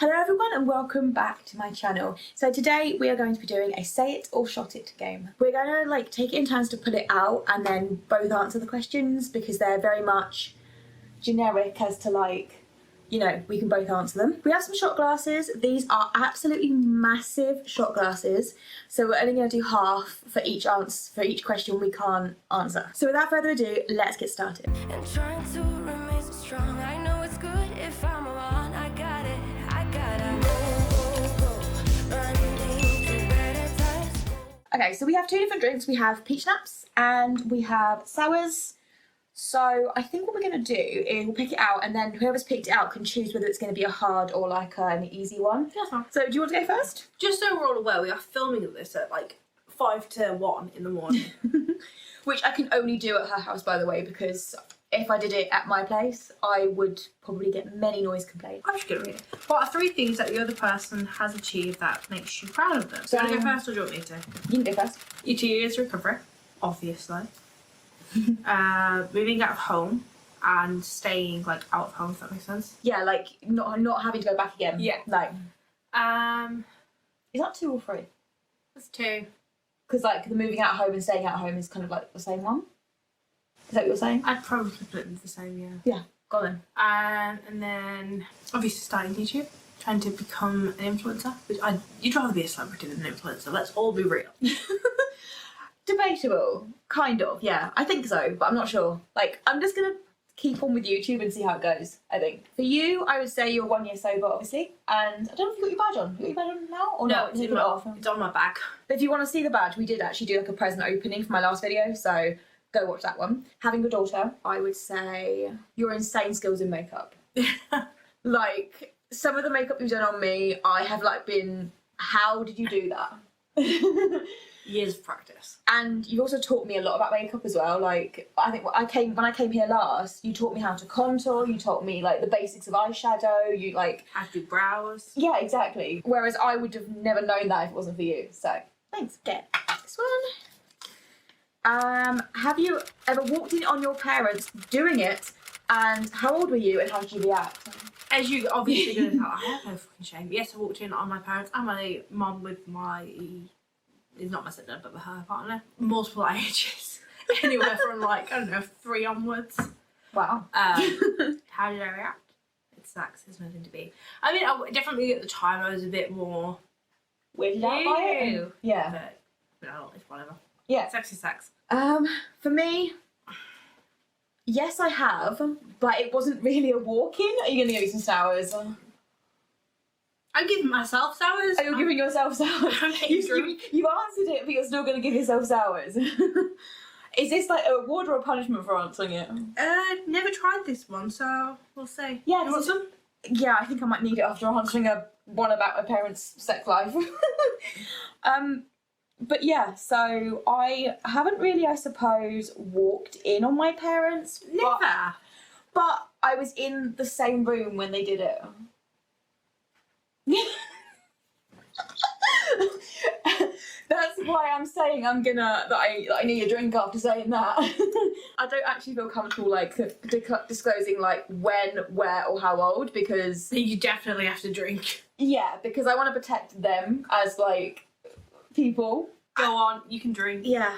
Hello everyone and welcome back to my channel. So today we are going to be doing a say it or shot it game. We're going to take it in turns to pull it out and then both answer the questions because they're very much generic as to we can both answer them. We have some shot glasses. These are absolutely massive shot glasses. So we're only going to do half for each question we can't answer. So without further ado, let's get started. And trying to remain so strong. I know it's good if I'm alone. I got it. Okay, so we have two different drinks. We have peach schnapps and we have sours. So I think what we're going to do is we'll pick it out and then whoever's picked it out can choose whether it's going to be a hard or an easy one. That's fine. So do you want to go first? Just so we're all aware, we are filming this at 5 to 1 in the morning. Which I can only do at her house, by the way, because if I did it at my place, I would probably get many noise complaints. I'm just going to read it. What are 3 things that the other person has achieved that makes you proud of them? So do you want to go first or do you want me to? You can go first. Your 2 years recovery, obviously. Moving out of home and staying out of home, if that makes sense. Yeah, not having to go back again. Yeah. No. Is that 2 or 3? That's 2. Because the moving out of home and staying out of home is kind of the same one. Is that what you're saying? I'd probably put it in the same, yeah. Yeah, go on then. And then obviously starting YouTube, trying to become an influencer. Which you'd rather be a celebrity than an influencer. Let's all be real. Debatable, kind of. Yeah, I think so, but I'm not sure. I'm just gonna keep on with YouTube and see how it goes. I think for you, I would say you're 1 year sober, obviously, and I don't know if you got your badge on. You got your badge on now or No, not? it's on my bag. But if you want to see the badge, we did actually do a present opening for my last video, so go watch that one. Having a daughter, I would say your insane skills in makeup. Some of the makeup you've done on me, I have been, how did you do that? Years of practice. And you've also taught me a lot about makeup as well. I think when I came here last, you taught me how to contour, you taught me the basics of eyeshadow, you How to do brows. Yeah, exactly. Whereas I would have never known that if it wasn't for you. So thanks. Get this one. Have you ever walked in on your parents doing it, and how old were you and how did you react? As you obviously going to tell, I have no fucking shame. Yes, I walked in on my parents and my mum with it's not my stepdad, but with her partner. Multiple ages. Anywhere from 3 onwards. Wow. How did I react? It sucks, there's nothing to be. I mean, definitely at the time I was a bit more weirded out by it. Yeah. But it's whatever. Yeah. Sex is sex. For me, yes I have, but it wasn't really a walk-in. Are you gonna give me some sours? I'm giving myself sours. Are you giving yourself sours? I'm getting drunk. You answered it, but you're still going to give yourself sours. Is this a reward or a punishment for answering it? Never tried this one, so we'll see. Yeah, you want some? Yeah, I think I might need it after answering one about my parents' sex life. But yeah, so I haven't really, I suppose, walked in on my parents. Never. But I was in the same room when they did it. That's why I'm saying that I need a drink after saying that. I don't actually feel comfortable disclosing when, where, or how old because you definitely have to drink. Yeah, because I want to protect them as people. Go on, you can drink. Yeah.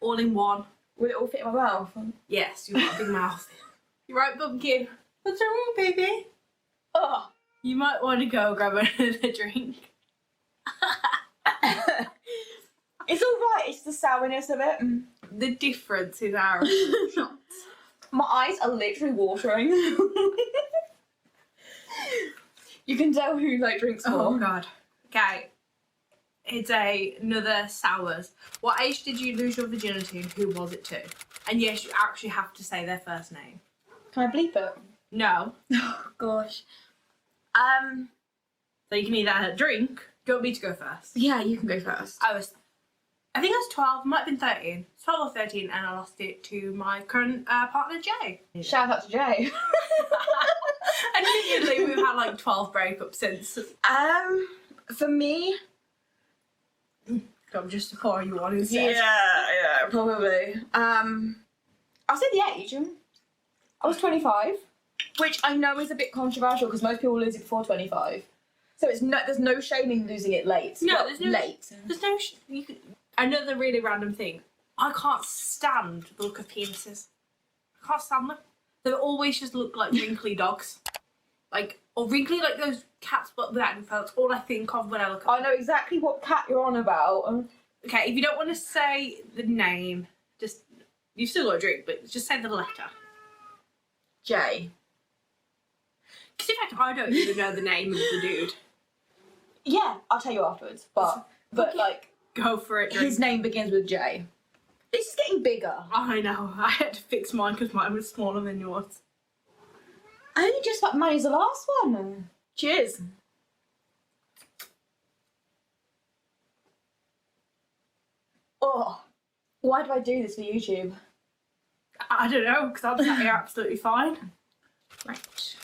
All in one. Will it all fit in my mouth? Yes, you've got a big mouth. You're right, Bumpkin. What's wrong, baby? Oh. You might want to go grab another drink. It's alright, it's the sourness of it. The difference is our shots. My eyes are literally watering. You can tell who drinks more. Oh god. Okay. It's another sours. What age did you lose your virginity and who was it to? And yes, you actually have to say their first name. Can I bleep it? No. Oh gosh. So you can either drink. Do you want me to go first? Yeah, you can go first. I think I was 12, might have been 13. 12 or 13, and I lost it to my current partner, Jay. Shout out to Jay. Admittedly, we've had 12 breakups since. For me... I'm just before you want instead. Yeah, probably. I'll say the age. I was 25, which I know is a bit controversial because most people lose it before 25. So there's no shame in losing it late. No, Well, there's no late. There's no. Another really random thing. I can't stand the look of penises. I can't stand them. They always just look like wrinkly dogs, or wrinkly like those cats, but without any fur. That's all I think of when I look at I know exactly what cat you're on about. Okay, if you don't want to say the name, just you still got a drink, but just say the letter. J. Because in fact, I don't even know the name of the dude. Yeah, I'll tell you afterwards. But Okay. like, Go for it. Drink. his name begins with J. This is getting bigger. I know. I had to fix mine because mine was smaller than yours. I only just about managed the last one. Cheers. Oh, why do I do this for YouTube? I don't know because I'm sat here absolutely fine. Right.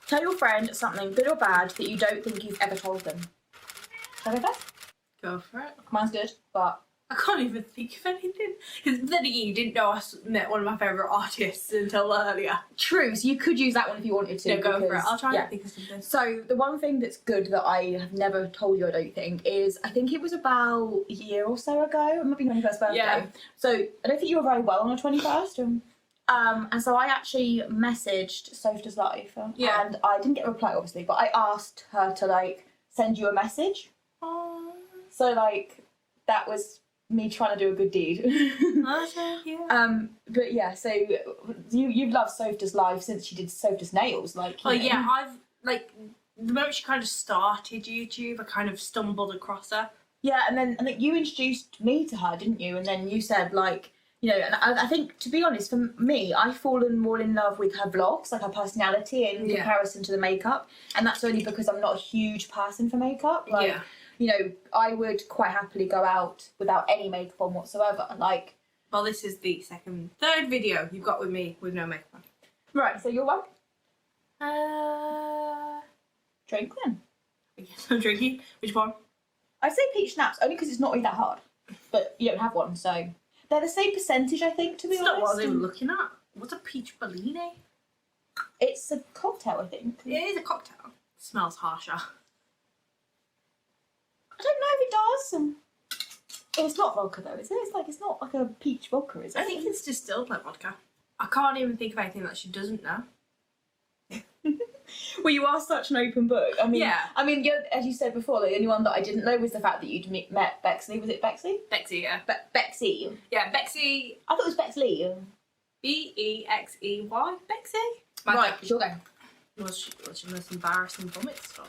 Tell your friend something good or bad that you don't think you've ever told them. Shall I go first? Go for it. Mine's good, but I can't even think of anything. Because then you didn't know I met one of my favourite artists until earlier. true. So you could use that one if you wanted to. No, go for it. because- I'll try yeah. and think of something. So the one thing that's good that I have never told you, I don't think, is I think it was about a year or so ago. It might be my 21st birthday. Yeah. So I don't think you were very well on your 21st. And so I actually messaged Sophia's Life, Yeah. and I didn't get a reply obviously, but I asked her to like send you a message. Oh, So like that was me trying to do a good deed. yeah. But yeah, so you've loved Sophia's Life since she did Sophia's Nails, like. Oh you know. yeah, I've the moment she kind of started YouTube, I kind of stumbled across her. Yeah, and then I think you introduced me to her, didn't you? And then you said like, you know, and I think to be honest, for me, I've fallen more in love with her vlogs, like her personality in Yeah. comparison to the makeup, and that's only because I'm not a huge person for makeup. Like, Yeah. you know, I would quite happily go out without any makeup on whatsoever. Like, Well, this is the third video you've got with me with no makeup on. right, so you're one. Drink. Drink then. Yes, I'm drinking. Which one? I'd say peach schnapps, only because it's not really that hard. But you don't have one, so they're the same percentage, I think, to be It's honest. not what I was even looking at. What's a peach Bellini? It's a cocktail, I think. It is a cocktail. Smells harsher. I don't know if it does. It's not vodka though, is it? It's not like a peach vodka, is it? I think it's distilled like vodka. I can't even think of anything that she doesn't know. Well, you are such an open book. I mean, Yeah. I mean, as you said before, the only one that I didn't know was the fact that you'd met Bexley. Was it Bexley? Bexy, yeah. Bexy. Yeah, Bexy. I thought it was Bexley. Bexey. Bexy? Right, sure go. What's your most embarrassing vomit story?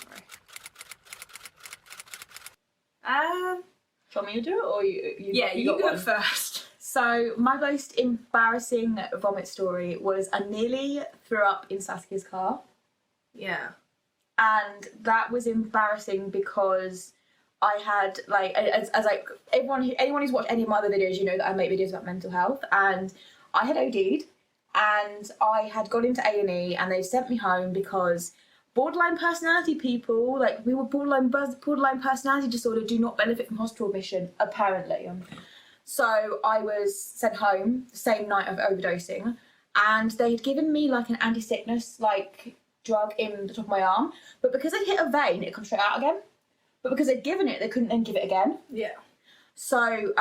Do you want me to do it, or you Yeah, you got go one? first. So my most embarrassing vomit story was I nearly threw up in Saskia's car. Yeah. And that was embarrassing because I had like as like anyone who's watched any of my other videos, you know that I make videos about mental health, and I had OD'd and I had gone into A&E and they sent me home because borderline personality people, like we were borderline personality disorder, do not benefit from hospital admission apparently. So I was sent home the same night of overdosing, and they had given me like an anti-sickness like drug in the top of my arm, but because it hit a vein, it comes straight out again. But because they'd given it, they couldn't then give it again. Yeah. So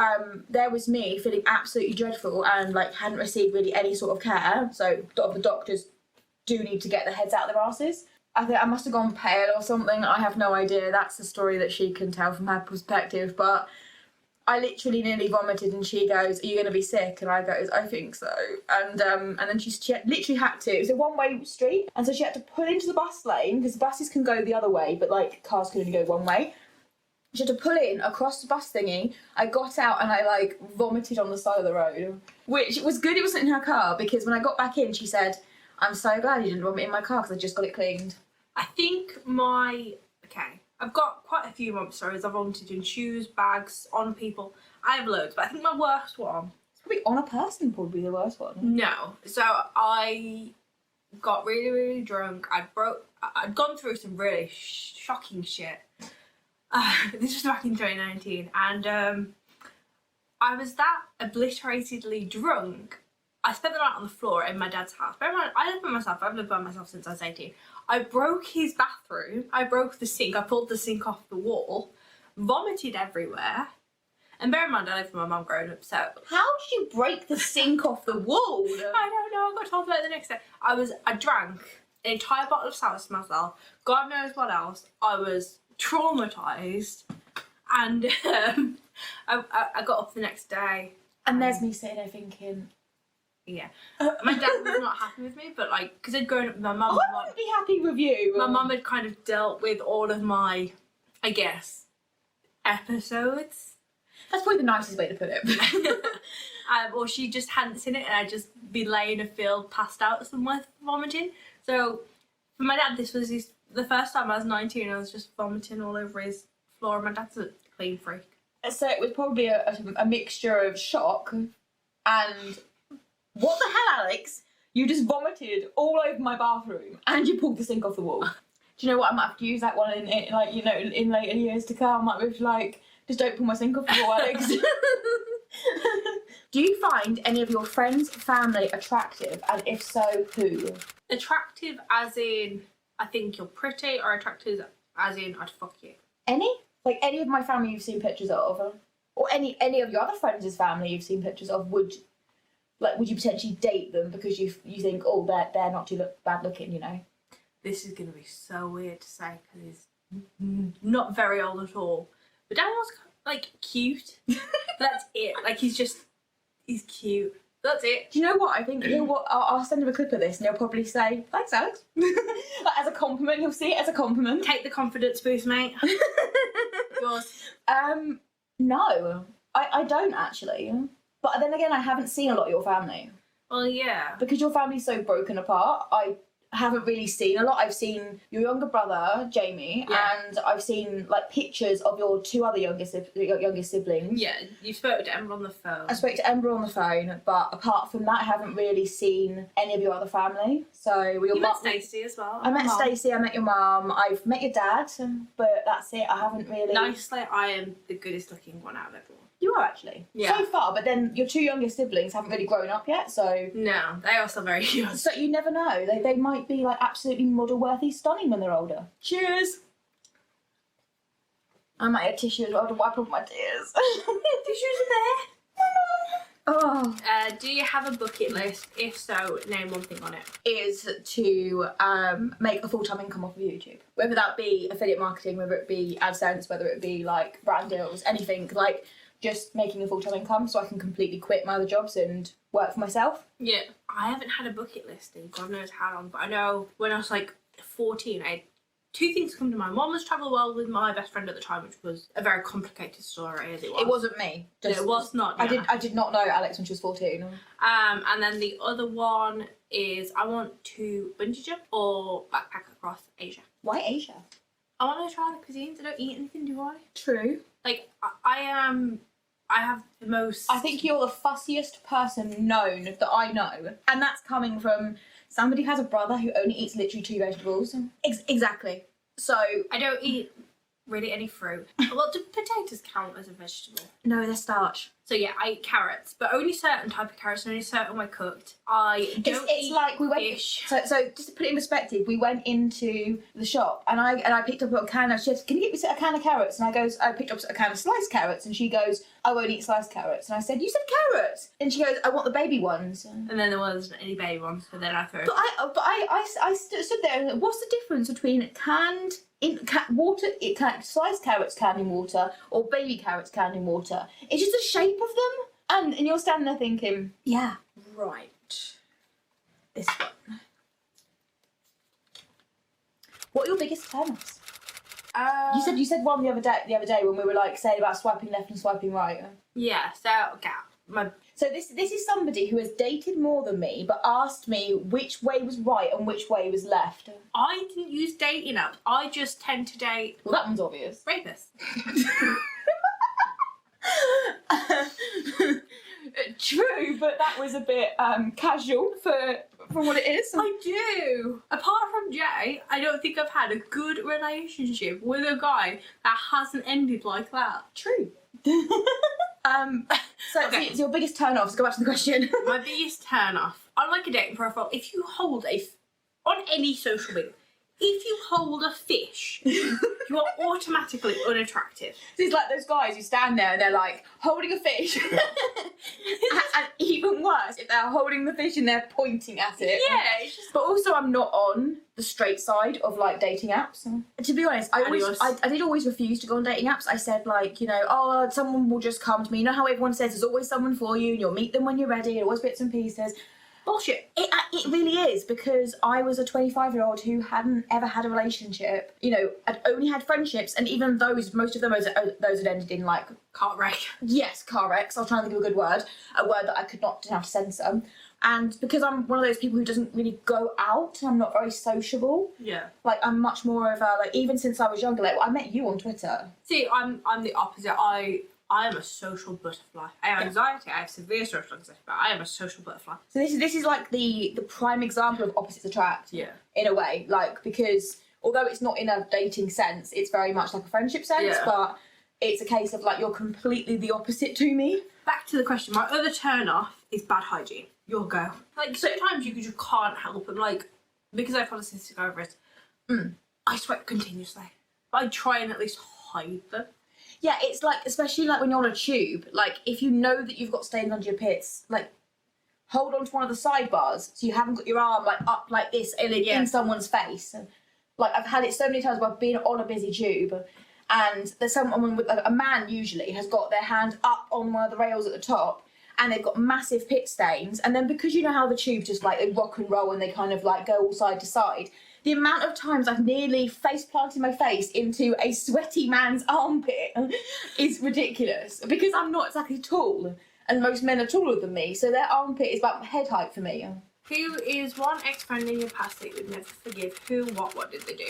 there was me feeling absolutely dreadful and like hadn't received really any sort of care. So the doctors do need to get their heads out of their asses. I think I must have gone pale or something. I have no idea. That's the story that she can tell from her perspective. But I literally nearly vomited, and she goes, "Are you going to be sick?" And I goes, "I think so." And then she literally had to. It was a one-way street, and so she had to pull into the bus lane because buses can go the other way, but like cars can only go one way. She had to pull in across the bus thingy. I got out and I like vomited on the side of the road, which was good. It wasn't in her car because when I got back in, she said, "I'm so glad you didn't vomit in my car because I just got it cleaned." I think I've got quite a few vomit stories. I've vomited in shoes, bags, on people. I have loads, but I think my worst one. It's probably on a person, probably the worst one. No. So I got really, really drunk. I'd gone through some really shocking shit. This was back in 2019, and I was that obliteratedly drunk. I spent the night on the floor in my dad's house. Bear in mind, I live by myself. I've lived by myself since I was 18. I broke his bathroom. I broke the sink. I pulled the sink off the wall. Vomited everywhere. And bear in mind, I live with my mum growing up, so... How did you break the sink off the wall? I don't know, I got told about it the next day. I drank an entire bottle of sour to myself. God knows what else. I was traumatised. And I got up the next day. And there's me sitting there thinking... Yeah. My dad was not happy with me, but like, because I'd grown up with my mum. I wouldn't be happy with you. My mum had kind of dealt with all of my, I guess, episodes. That's probably the nicest way to put it. Or she just hadn't seen it, and I'd just be laying in a field, passed out somewhere, vomiting. So for my dad, this was the first time I was 19. I was just vomiting all over his floor. My dad's a clean freak. So it was probably a mixture of shock and what the hell, Alex? You just vomited all over my bathroom and you pulled the sink off the wall. Do you know what? I might have to use that one in like, you know, in later years to come. I might be like, just don't pull my sink off the wall, Alex. Do you find any of your friends, family attractive? And if so, who? Attractive as in, I think you're pretty, or attractive as in, I'd fuck you? Any? Like any of my family you've seen pictures of? Or any of your other friends' family you've seen pictures of, would you potentially date them because you think, oh, they're not too bad looking, you know? This is going to be so weird to say because he's not very old at all. But Dad was like cute. That's it. Like he's cute. That's it. Do you know what? I think I'll send him a clip of this and he'll probably say, thanks, Alex. Like, as a compliment, he'll see it as a compliment. Take the confidence boost, mate. Yours. No, I don't actually. But then again, I haven't seen a lot of your family. Well, yeah. Because your family's so broken apart, I haven't really seen a lot. I've seen your younger brother, Jamie, and I've seen like pictures of your two other youngest siblings. Yeah, you spoke to Ember on the phone. I spoke to Ember on the phone, but apart from that, I haven't really seen any of your other family. So you met Stacey as well. I met Stacey, I met your mum, I've met your dad, but that's it. I haven't really... Nicely, I am the goodest looking one out of everyone. You are actually. Yeah. So far, but then your two youngest siblings haven't really grown up yet, so... No, they are still very young. So you never know. They might be like absolutely model-worthy stunning when they're older. Cheers! I might have tissue as well to wipe off my tears. Tissues are there. Oh. Do you have a bucket list? If so, name one thing on it. Is to make a full-time income off of YouTube. Whether that be affiliate marketing, whether it be AdSense, whether it be like brand deals, anything. Like just making a full-time income so I can completely quit my other jobs and work for myself. Yeah, I haven't had a bucket list in God knows how long, but I know when I was like 14, I had two things come to mind. One was travel the world with my best friend at the time, which was a very complicated story as it was. It wasn't me. It was not. No. I did not know Alex when she was 14. And then the other one is I want to bungee jump or backpack across Asia. Why Asia? I want to try the cuisines. I don't eat anything, do I? True. Like I have the most... I think you're the fussiest person known that I know. And that's coming from somebody who has a brother who only eats literally 2 vegetables. Exactly. So... I don't eat really any fruit. Well, do potatoes count as a vegetable? No, they're starch. So yeah, I eat carrots, but only certain type of carrots, only certain way cooked. I don't eat like we went, fish. So just to put it in perspective, we went into the shop and I picked up a can of, she said, can you get me a can of carrots? And I picked up a can of sliced carrots and she goes, I won't eat sliced carrots. And I said, you said carrots? And she goes, I want the baby ones. And then there wasn't any baby ones, so then I threw. But I stood there and what's the difference between sliced carrots canned in water or baby carrots canned in water? It's just the shape of them. And you're standing there thinking, yeah, right. This one. What are your biggest turnoffs? You said one the other day when we were like saying about swiping left and swiping right. Yeah, so So this is somebody who has dated more than me, but asked me which way was right and which way was left. I didn't use dating apps. I just tend to date. Well, that one's obvious. Rapists. True, but that was a bit casual for what it is. I do. Apart from Jay, I don't think I've had a good relationship with a guy that hasn't ended like that. True. So Okay. it's your biggest turn off. So go back to the question. My biggest turn off on like a dating profile, if you hold on any social media, If you hold a fish, you are automatically unattractive. It's like those guys who stand there and they're like holding a fish. And even worse, if they're holding the fish and they're pointing at it. Yeah, it's just... But also I'm not on the straight side of like dating apps. To be honest, I did always refuse to go on dating apps. I said like, you know, oh, someone will just come to me. You know how everyone says there's always someone for you and you'll meet them when you're ready and always bits and pieces. Bullshit. It really is, because I was a 25-year-old who hadn't ever had a relationship. You know, I'd only had friendships, and even those, most of them, those had ended in like... Car wreck. Yes, car wrecks. I was trying to think of a word that I didn't have to censor. And because I'm one of those people who doesn't really go out, I'm not very sociable. Yeah. Like, I'm much more of a, like, even since I was younger, like, I met you on Twitter. See, I'm the opposite. I am a social butterfly. I have anxiety. I have severe social anxiety, but I am a social butterfly. So this is like the prime example of opposites attract. Yeah. In a way, like, because although it's not in a dating sense, it's very much like a friendship sense. Yeah. But it's a case of like you're completely the opposite to me. Back to the question. My other turn off is bad hygiene. Your go. Like sometimes you just can't help it. Like because I have polycystic ovaries, I sweat continuously. But I try and at least hide them. Yeah, it's like, especially like when you're on a tube, like if you know that you've got stains under your pits, like hold on to one of the sidebars so you haven't got your arm like up like this in someone's face. And, like I've had it so many times where I've been on a busy tube and there's someone with like, a man usually has got their hand up on one of the rails at the top and they've got massive pit stains, and then because you know how the tubes just like they rock and roll and they kind of like go all side to side, the amount of times I've nearly face planted my face into a sweaty man's armpit is ridiculous, because I'm not exactly tall and most men are taller than me, so their armpit is about head height for me. Who is one ex-friend in your past that you would never forgive? Who, what did they do?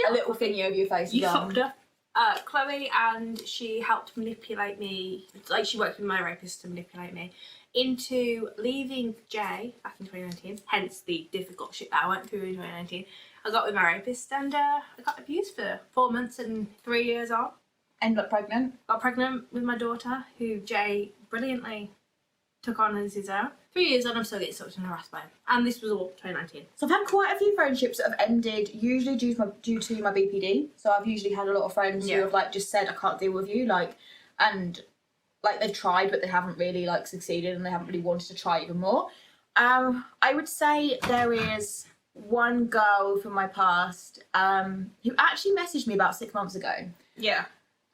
A little thingy over your face. You fucked her. Chloe, and she helped manipulate me, like she worked with my rapist to manipulate me into leaving Jay back in 2019, hence the difficult shit that I went through in 2019. I got with my rapist and I got abused for 4 months and 3 years on. Ended up pregnant. Got pregnant with my daughter, who Jay brilliantly took on as his own. 3 years on, I'm still getting sucked and harassed by him. And this was all 2019. So I've had quite a few friendships that have ended, usually due to my BPD. So I've usually had a lot of friends who have like just said, I can't deal with you, like, and like they've tried but they haven't really like succeeded and they haven't really wanted to try even more. I would say there is one girl from my past who actually messaged me about 6 months ago. Yeah.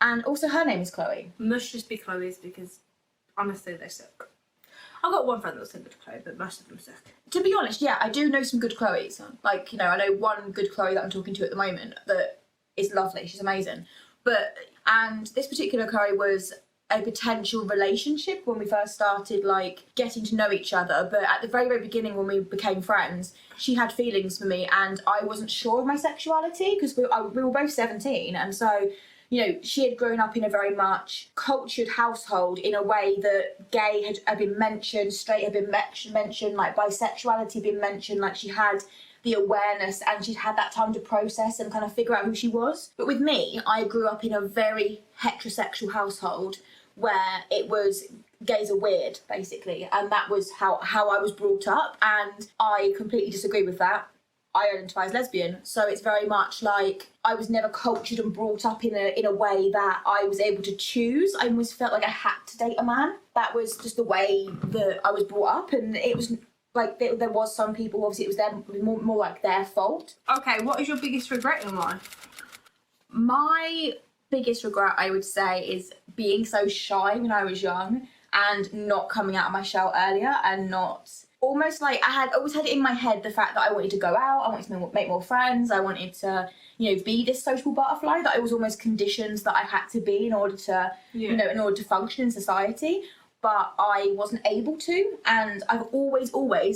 And also her name is Chloe. Must just be Chloe's because honestly they suck. I've got one friend that's a good Chloe, but most of them suck. To be honest, yeah, I do know some good Chloes. Like, you know, I know one good Chloe that I'm talking to at the moment that is lovely. She's amazing. And this particular Chloe was a potential relationship when we first started, like, getting to know each other. But at the very, very beginning when we became friends, she had feelings for me and I wasn't sure of my sexuality because we were both 17. And so, you know, she had grown up in a very much cultured household in a way that gay had been mentioned, straight had been mentioned, like bisexuality had been mentioned, like she had the awareness and she'd had that time to process and kind of figure out who she was. But with me, I grew up in a very heterosexual household where it was gays are weird, basically. And that was how I was brought up. And I completely disagree with that. I identify as lesbian, so it's very much like I was never cultured and brought up in a way that I was able to choose. I always felt like I had to date a man. That was just the way that I was brought up, and it was like there was some people, obviously it was more like their fault. Okay, what is your biggest regret in life? My biggest regret, I would say, is being so shy when I was young and not coming out of my shell earlier and not... Almost like I had always had it in my head the fact that I wanted to go out, I wanted to make more friends, I wanted to, you know, be this social butterfly that I was almost conditioned that I had to be in order to, you know, in order to function in society. But I wasn't able to, and I've always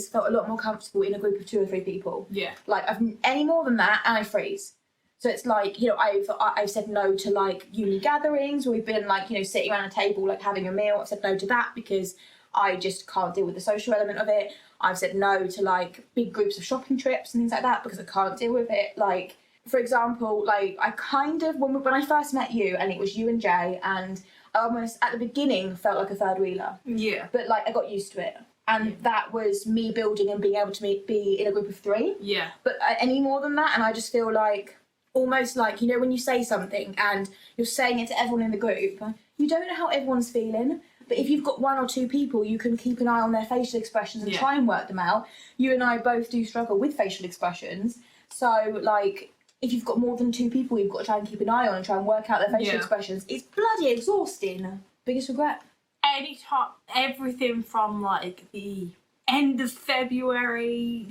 felt a lot more comfortable in a group of 2 or 3 people. Yeah. Like any more than that, and I freeze. So it's like, you know, I've said no to like uni gatherings where we've been like, you know, sitting around a table like having a meal. I've said no to that because I just can't deal with the social element of it. I've said no to like big groups of shopping trips and things like that because I can't deal with it. Like, for example, like I kind of, when I first met you and it was you and Jay, and I almost at the beginning felt like a third wheeler. Yeah. But like I got used to it. and that was me building and being able to be in a group of 3. Yeah. But any more than that, and I just feel like, almost like, you know, when you say something and you're saying it to everyone in the group, you don't know how everyone's feeling. But if you've got 1 or 2 people, you can keep an eye on their facial expressions and try and work them out. You and I both do struggle with facial expressions. So, like, if you've got more than 2 people, you've got to try and keep an eye on and try and work out their facial expressions. It's bloody exhausting. Biggest regret. Anytime, everything from, like, the end of February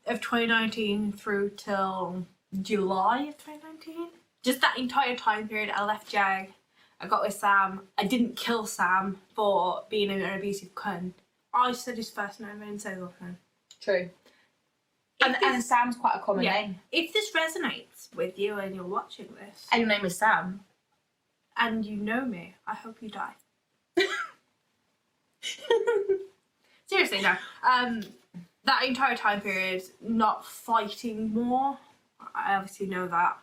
of 2019 through till July of 2019. Just that entire time period, I left Jag. I got with Sam. I didn't kill Sam for being an abusive cunt. I said his first name, I didn't say his last name. True. And Sam's quite a common name. If this resonates with you and you're watching this, and your name is Sam, and you know me, I hope you die. Seriously, no. That entire time period, not fighting more. I obviously know that.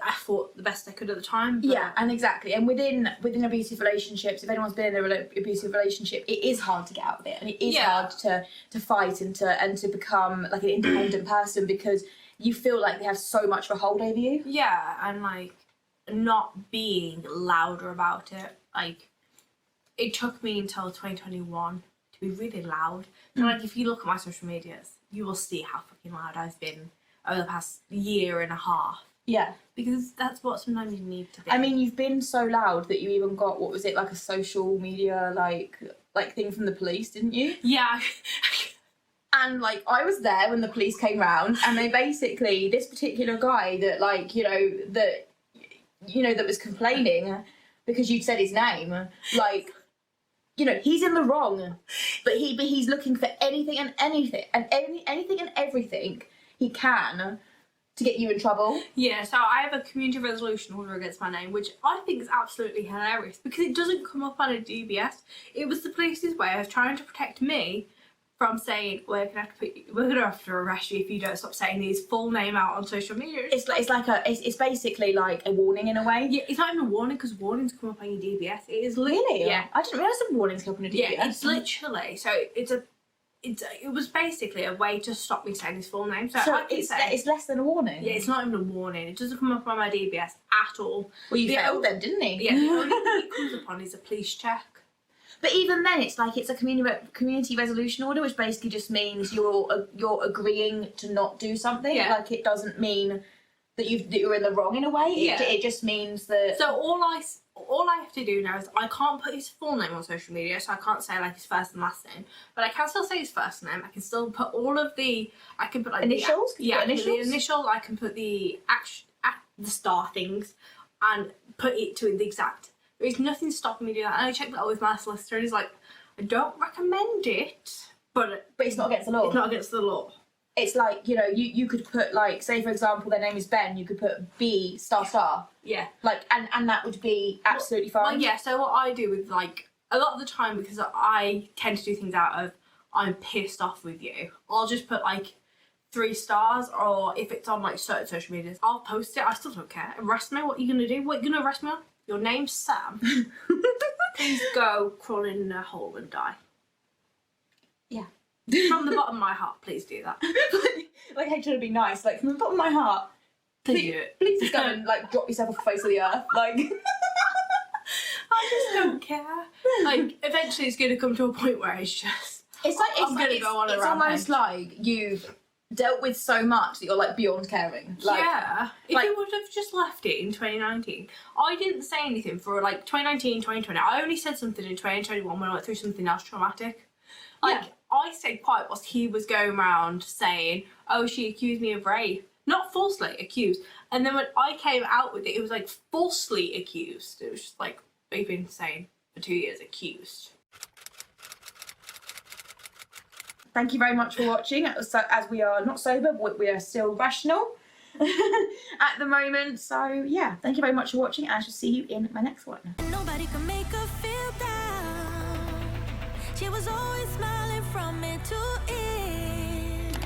I fought the best I could at the time. But... Yeah, and exactly. And within abusive relationships, if anyone's been in an abusive relationship, it is hard to get out of it, and it is hard to fight and to become like an independent person, because you feel like they have so much of a hold over you. Yeah, and like not being louder about it. Like, it took me until 2021 to be really loud. And like, if you look at my social medias, you will see how fucking loud I've been over the past year and a half. Yeah. Because that's what sometimes you need to be. I mean, you've been so loud that you even got, what was it, like a social media like thing from the police, didn't you? Yeah. And like, I was there when the police came round, and they basically, this particular guy that like, that was complaining because you'd said his name, like, he's in the wrong, but he's looking for anything and everything he can to get you in trouble. Yeah, so I have a community resolution order against my name, which I think is absolutely hilarious because it doesn't come up on a DBS. It was the police's way of trying to protect me from saying, we're gonna have to arrest you if you don't stop saying his full name out on social media. It's basically like a warning in a way. Yeah, it's not even a warning because warnings come up on your DBS. It is really. Yeah, I didn't realise the warnings come up on a DBS. Yeah, it's literally it was basically a way to stop me saying his full name. So it's less than a warning. Yeah, it's not even a warning. It doesn't come up on my DBS at all. Well, you failed then, didn't he? Yeah, the only thing it comes up on is a police check. But even then, it's like it's a community resolution order, which basically just means you're agreeing to not do something. Yeah. Like, it doesn't mean that you're in the wrong in a way. Yeah. It just means that. So all I have to do now is I can't put his full name on social media, so I can't say like his first and last name, but I can still say his first name. I can still put all of the. I can put like initials. The initials. I can put the the star things, and put it to the exact. There is nothing stopping me doing that. And I checked that out with my solicitor, and he's like, I don't recommend it, but it's not against the law. It's not against the law. It's like, you could put, like, say for example their name is Ben, you could put B****. Yeah. Like, and that would be absolutely fine. Well, yeah, so what I do with, like, a lot of the time, because I tend to do things out of I'm pissed off with you, I'll just put like 3 stars, or if it's on like certain social medias, I'll post it. I still don't care. Arrest me. What are you gonna do? What are you gonna arrest me on? Your name's Sam. Please go crawl in a hole and die. Yeah. From the bottom of my heart, please do that. Like, I try to be nice. Like, from the bottom of my heart, Please do it. Please just go and like drop yourself off the face of the earth. Like, I just don't care. Like, eventually it's gonna come to a point where it's just. It's almost like you've dealt with so much that you're like beyond caring. Like, yeah. If you would have just left it in 2019. I didn't say anything for like 2019, 2020. I only said something in 2021 when I went through something else traumatic. Like, I stayed quiet whilst he was going around saying, oh, she accused me of rape. Not falsely accused. And then when I came out with it, it was like falsely accused. It was just like, we've been saying for 2 years, accused. Thank you very much for watching. As we are not sober, but we are still rational at the moment. So yeah, thank you very much for watching, and I shall see you in my next one. Nobody can make her feel down. She was always smiling from it to end,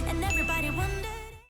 and everybody wondered.